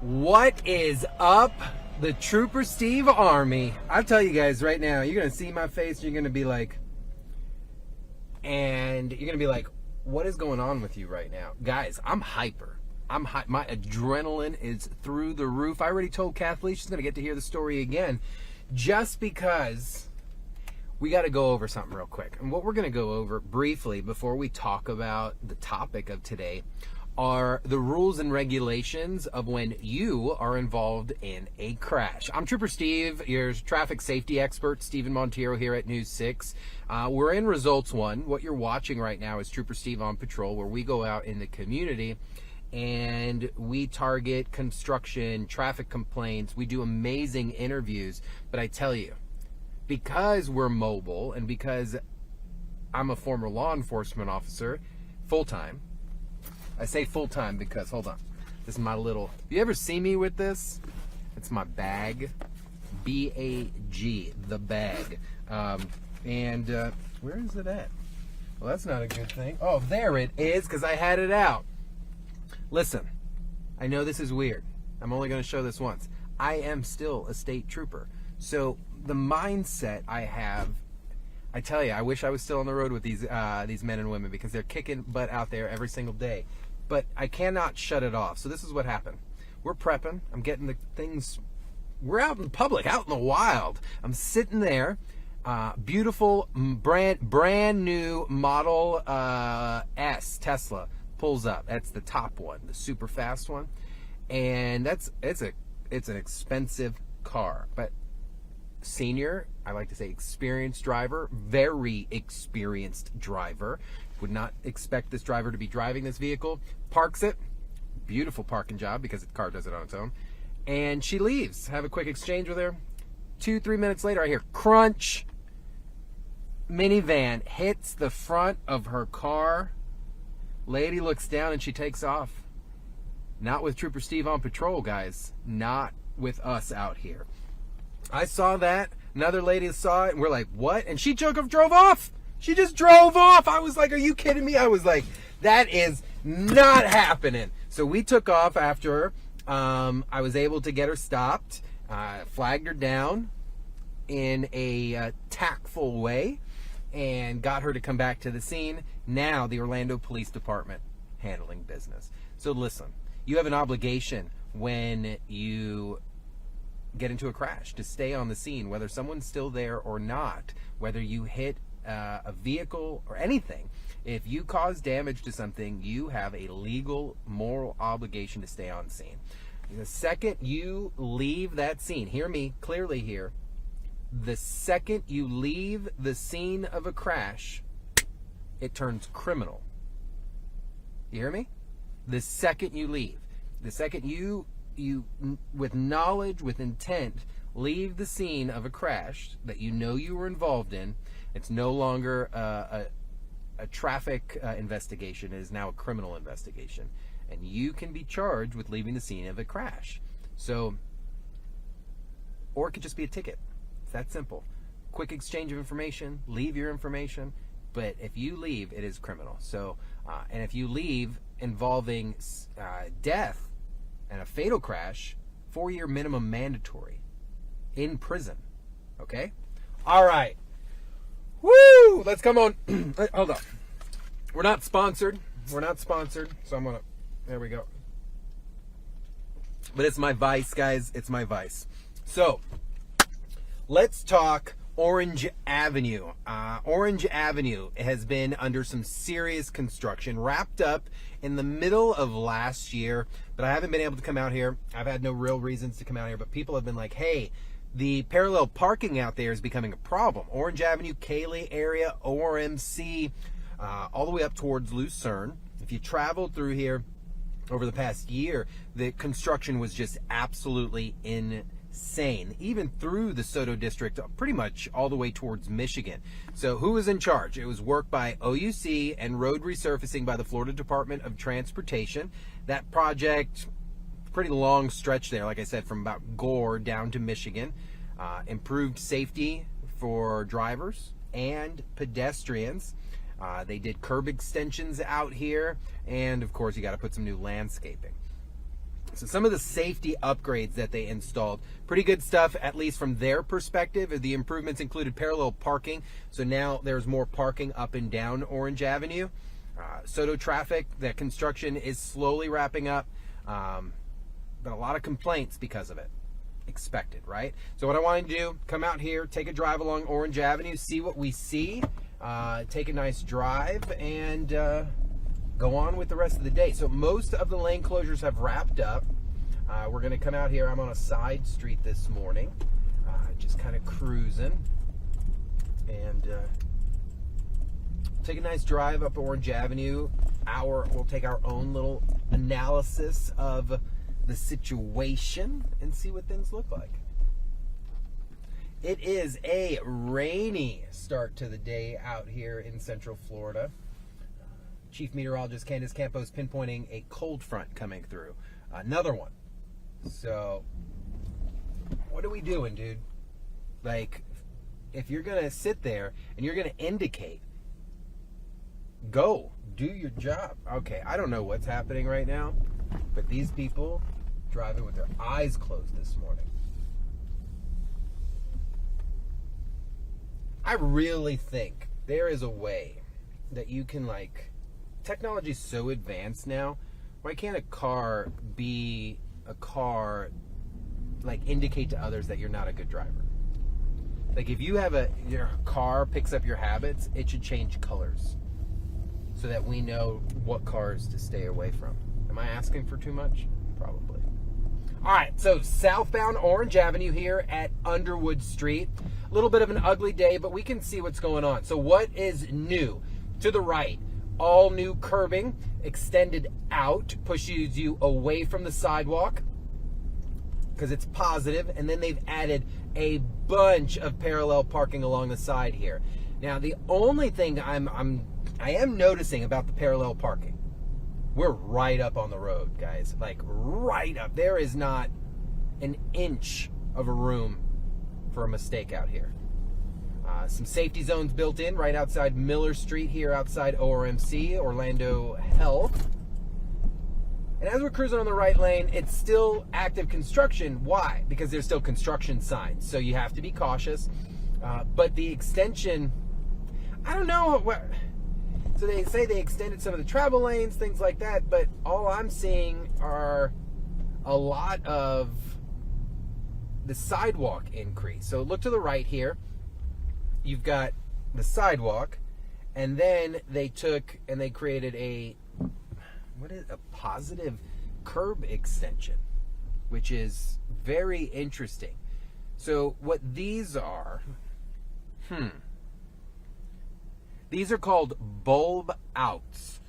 What is up, the Trooper Steve Army? I'll tell you guys right now, you're going to see my face, and you're going to be like, what is going on with you right now? Guys, I'm hyper. My adrenaline is through the roof. I already told Kathleen she's going to get to hear the story again, just because we got to go over something real quick. And what we're going to go over briefly before we talk about the topic of today are the rules and regulations of when you are involved in a crash. I'm Trooper Steve, your traffic safety expert, Stephen Montiero here at News 6. We're in Results 1. What you're watching right now is Trooper Steve on Patrol, where we go out in the community and we target construction, traffic complaints. We do amazing interviews. But I tell you, because we're mobile and because I'm a former law enforcement officer, full-time, I say full-time because, hold on, this is my little, you ever see me with this? It's my bag, B-A-G, the bag. Where is it at? Well, that's not a good thing. Oh, there it is, because I had it out. Listen, I know this is weird. I'm only going to show this once. I am still a state trooper. So the mindset I have, I tell you, I wish I was still on the road with these men and women, because they're kicking butt out there every single day. But I cannot shut it off. So this is what happened. We're prepping. I'm getting the things. We're out in public, out in the wild. I'm sitting there. Beautiful, brand new Model S Tesla pulls up. That's the top one, the super fast one. And it's an expensive car. But senior, I like to say experienced driver, very experienced driver. Would not expect this driver to be driving this vehicle. Parks it. Beautiful parking job, because the car does it on its own. And she leaves. Have a quick exchange with her. 2-3 minutes later, I hear crunch. Minivan hits the front of her car. Lady looks down and she takes off. Not with Trooper Steve on patrol, guys. Not with us out here. I saw that. Another lady saw it, and we're like, what? And she drove off. She just drove off. I was like, are you kidding me? I was like, that is not happening. So we took off after her. I was able to get her stopped, flagged her down in a tactful way, and got her to come back to the scene. Now the Orlando Police Department handling business. So listen, you have an obligation when you get into a crash to stay on the scene, whether someone's still there or not, whether you hit a vehicle or anything. If you cause damage to something, you have a legal, moral obligation to stay on scene. The second you leave that scene, hear me clearly here, the second you leave the scene of a crash, it turns criminal. You hear me? The second you leave, the second you with knowledge, with intent, leave the scene of a crash that you know you were involved in, it's no longer a traffic investigation. It is now a criminal investigation. And you can be charged with leaving the scene of a crash. So, or it could just be a ticket. It's that simple. Quick exchange of information, leave your information. But if you leave, it is criminal. So, and if you leave involving death and a fatal crash, 4-year minimum mandatory in prison. Okay? All right. Woo! Let's come on. Hold up. We're not sponsored. So I'm going to, there we go. But it's my vice, guys. It's my vice. So, let's talk Orange Avenue. Orange Avenue has been under some serious construction, wrapped up in the middle of last year, but I haven't been able to come out here. I've had no real reasons to come out here, but people have been like, hey, the parallel parking out there is becoming a problem. Orange Avenue, Kaley area, ORMC, all the way up towards Lucerne. If you traveled through here over the past year, the construction was just absolutely insane. Even through the Soto district, pretty much all the way towards Michigan. So who was in charge? It was work by OUC and road resurfacing by the Florida Department of Transportation. That project, pretty long stretch there, like I said, from about Gore down to Michigan. Improved safety for drivers and pedestrians. They did curb extensions out here, and of course you got to put some new landscaping. So some of the safety upgrades that they installed, pretty good stuff, at least from their perspective. The improvements included parallel parking. So now there's more parking up and down Orange Avenue. Soto traffic, the construction is slowly wrapping up, but a lot of complaints because of it. Expected, right? So what I want to do, come out here, take a drive along Orange Avenue, see what we see, take a nice drive, and go on with the rest of the day. So most of the lane closures have wrapped up. We're going to come out here. I'm on a side street this morning, just kind of cruising, and take a nice drive up Orange Avenue. We'll take our own little analysis of the situation and see what things look like. It is a rainy start to the day out here in Central Florida. Chief Meteorologist Candace Campos pinpointing a cold front coming through. Another one. So, what are we doing, dude? Like, if you're going to sit there and you're going to indicate, go, do your job. Okay, I don't know what's happening right now, but these people driving with their eyes closed this morning. I really think there is a way that you can, like, technology is so advanced now. Why can't a car be a car, like, indicate to others that you're not a good driver? Like, if you have your car picks up your habits, it should change colors so that we know what cars to stay away from. Am I asking for too much? Probably. All right, so southbound Orange Avenue here at Underwood Street. A little bit of an ugly day, but we can see what's going on. So what is new? To the right, all new curbing, extended out, pushes you away from the sidewalk because it's positive, and then they've added a bunch of parallel parking along the side here. Now, the only thing I am noticing about the parallel parking, we're right up on the road, guys. Like, right up. There is not an inch of a room for a mistake out here. Some safety zones built in right outside Miller Street here outside ORMC, Orlando Health. And as we're cruising on the right lane, it's still active construction. Why? Because there's still construction signs. So you have to be cautious. But the extension, I don't know what... So they say they extended some of the travel lanes, things like that, but all I'm seeing are a lot of the sidewalk increase. So look to the right here. You've got the sidewalk, and then they took and they created a positive curb extension, which is very interesting. So what these are, these are called bulb outs.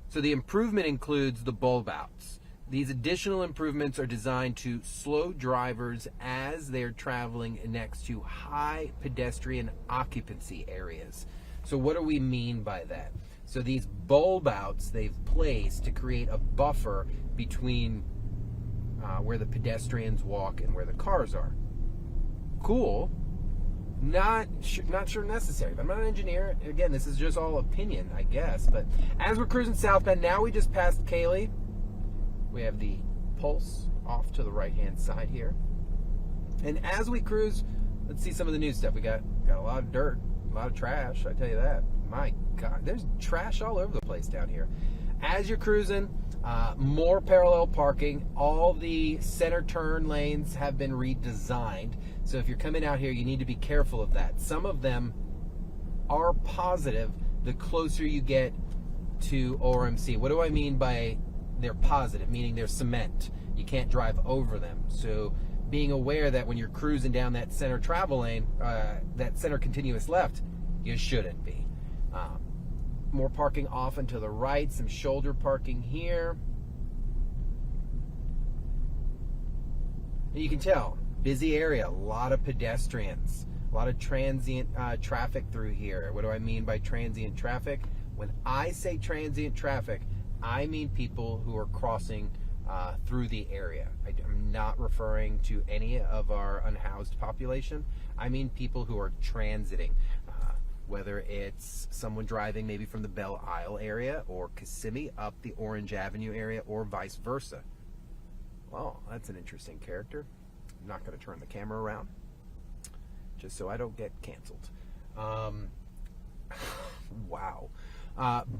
So the improvement includes the bulb outs. These additional improvements are designed to slow drivers as they're traveling next to high pedestrian occupancy areas. So what do we mean by that? So these bulb outs they've placed to create a buffer between where the pedestrians walk and where the cars are. Cool. Not sure necessary. I'm not an engineer. Again, this is just all opinion, I guess. But as we're cruising southbound, now we just passed Kaley. We have the Pulse off to the right-hand side here. And as we cruise, let's see some of the new stuff. We got a lot of dirt, a lot of trash, I tell you that. My God, there's trash all over the place down here. As you're cruising, more parallel parking. All the center turn lanes have been redesigned. So if you're coming out here, you need to be careful of that. Some of them are positive the closer you get to ORMC. What do I mean by they're positive? Meaning they're cement. You can't drive over them. So being aware that when you're cruising down that center travel lane, that center continuous left, you shouldn't be. More parking off and to the right, some shoulder parking here. And you can tell, busy area, a lot of pedestrians, a lot of transient traffic through here. What do I mean by transient traffic? When I say transient traffic, I mean people who are crossing through the area. I'm not referring to any of our unhoused population. I mean people who are transiting, whether it's someone driving maybe from the Belle Isle area or Kissimmee up the Orange Avenue area or vice versa. Well, that's an interesting character. I'm not going to turn the camera around, just so I don't get canceled. Wow.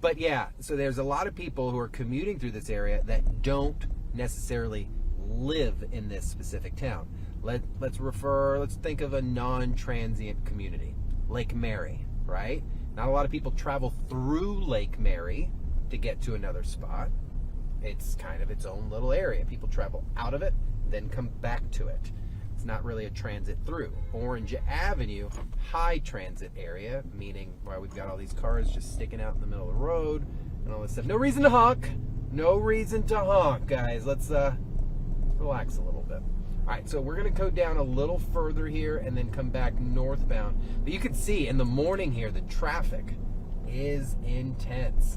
But yeah, so there's a lot of people who are commuting through this area that don't necessarily live in this specific town. Let's think of a non-transient community, Lake Mary, right? Not a lot of people travel through Lake Mary to get to another spot. It's kind of its own little area. People travel out of it, then come back to it. It's not really a transit through. Orange Avenue, high transit area, meaning why we've got all these cars just sticking out in the middle of the road and all this stuff. No reason to honk. No reason to honk, guys. Let's relax a little bit. All right, so we're going to go down a little further here and then come back northbound. But you can see in the morning here, the traffic is intense.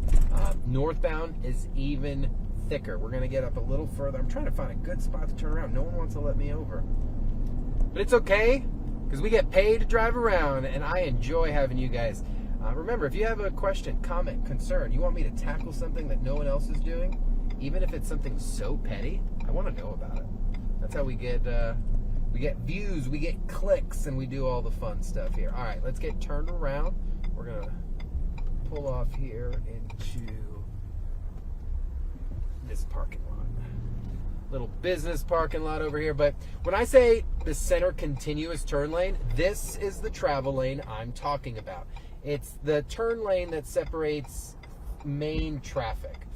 Northbound is even thicker. We're going to get up a little further. I'm trying to find a good spot to turn around. No one wants to let me over. But it's okay, because we get paid to drive around, and I enjoy having you guys. Remember, if you have a question, comment, concern, you want me to tackle something that no one else is doing, even if it's something so petty, I want to know about it. That's how we get views, we get clicks, and we do all the fun stuff here. All right, let's get turned around. We're going to pull off here into this parking lot. Little business parking lot over here. But when I say the center continuous turn lane, this is the travel lane I'm talking about. It's the turn lane that separates main traffic.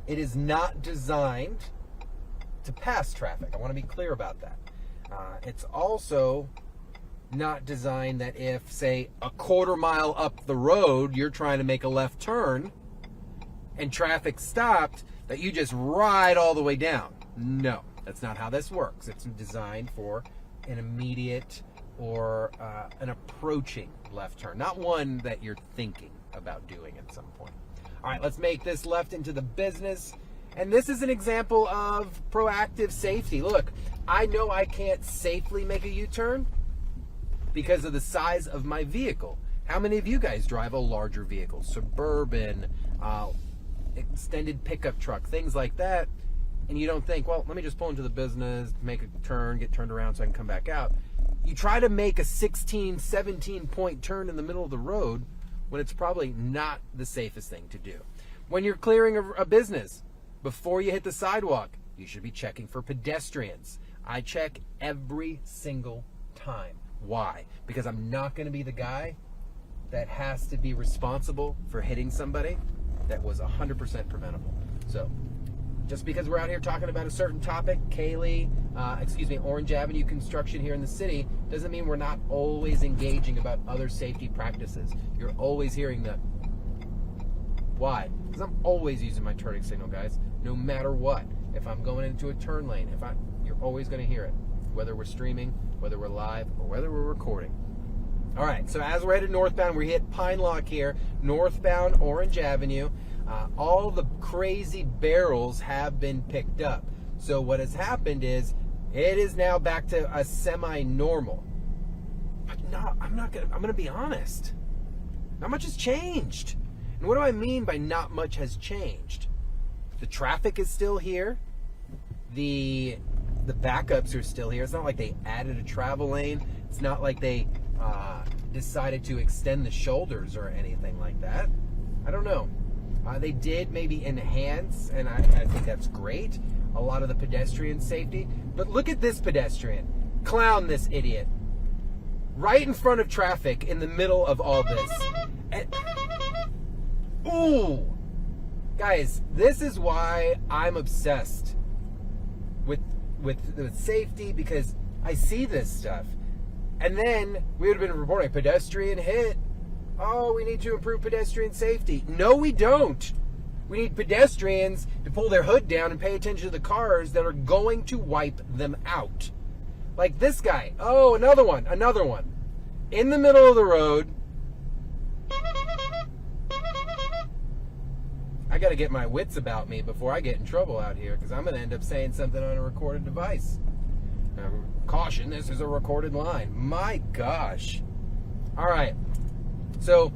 It is not designed to pass traffic. I want to be clear about that. It's also not designed that if, say, a quarter mile up the road, you're trying to make a left turn and traffic stopped, that you just ride all the way down. No, that's not how this works. It's designed for an immediate or an approaching left turn, not one that you're thinking about doing at some point. All right, let's make this left into the business. And this is an example of proactive safety. Look, I know I can't safely make a U-turn because of the size of my vehicle. How many of you guys drive a larger vehicle? Suburban, extended pickup truck, things like that, and you don't think, well, let me just pull into the business, make a turn, get turned around so I can come back out. You try to make a 16, 17 point turn in the middle of the road when it's probably not the safest thing to do. When you're clearing a business, before you hit the sidewalk, you should be checking for pedestrians. I check every single time. Why? Because I'm not going to be the guy that has to be responsible for hitting somebody that was 100% preventable. So, just because we're out here talking about a certain topic, Kaley, Orange Avenue construction here in the city, doesn't mean we're not always engaging about other safety practices. You're always hearing them. Why? Because I'm always using my turning signal, guys, no matter what. If I'm going into a turn lane, you're always going to hear it, whether we're streaming, whether we're live, or whether we're recording. All right, so as we're headed northbound, we hit Pine Lock here, northbound Orange Avenue. All the crazy barrels have been picked up. So what has happened is it is now back to a semi-normal. But no, I'm going to be honest. Not much has changed. And what do I mean by not much has changed? The traffic is still here. The backups are still here. It's not like they added a travel lane. It's not like they decided to extend the shoulders or anything like that. I don't know. They did maybe enhance, and I think that's great, a lot of the pedestrian safety. But look at this pedestrian. Clown this idiot. Right in front of traffic in the middle of all this. Ooh! Guys, this is why I'm obsessed with safety, because I see this stuff. And then we would have been reporting a pedestrian hit. Oh, we need to improve pedestrian safety. No, we don't. We need pedestrians to pull their hood down and pay attention to the cars that are going to wipe them out. Like this guy. Oh, another one. In the middle of the road. I got to get my wits about me before I get in trouble out here, because I'm going to end up saying something on a recorded device. Caution, this is a recorded line. My gosh. All right. So,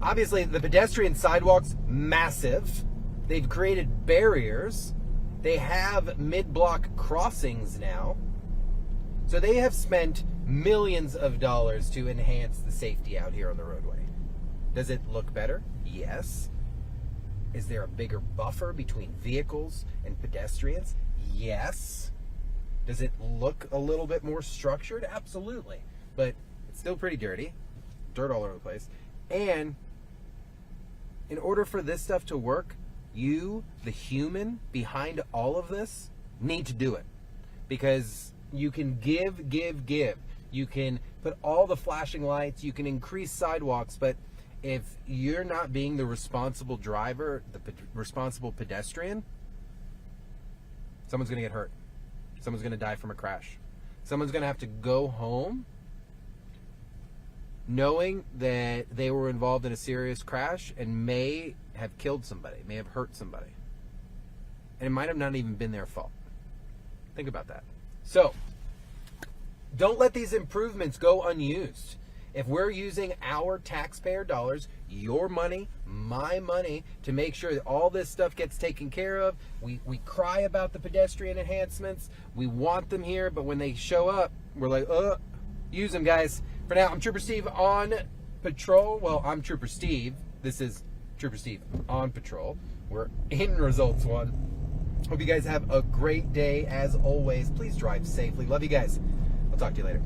obviously, the pedestrian sidewalk's massive. They've created barriers. They have mid-block crossings now. So they have spent millions of dollars to enhance the safety out here on the roadway. Does it look better? Yes. Is there a bigger buffer between vehicles and pedestrians? Yes. Does it look a little bit more structured? Absolutely. But it's still pretty dirty. Dirt all over the place. And in order for this stuff to work, you, the human behind all of this, need to do it. Because you can give. You can put all the flashing lights, you can increase sidewalks, but if you're not being the responsible driver, the responsible pedestrian, someone's going to get hurt. Someone's going to die from a crash. Someone's going to have to go home knowing that they were involved in a serious crash and may have killed somebody, may have hurt somebody. And it might have not even been their fault. Think about that. So, don't let these improvements go unused. If we're using our taxpayer dollars, your money, my money, to make sure that all this stuff gets taken care of, we cry about the pedestrian enhancements, we want them here, but when they show up, we're like, use them, guys. For now, I'm Trooper Steve on patrol. Well, I'm Trooper Steve. This is Trooper Steve on patrol. We're in Results 1. Hope you guys have a great day. As always, please drive safely. Love you guys. I'll talk to you later.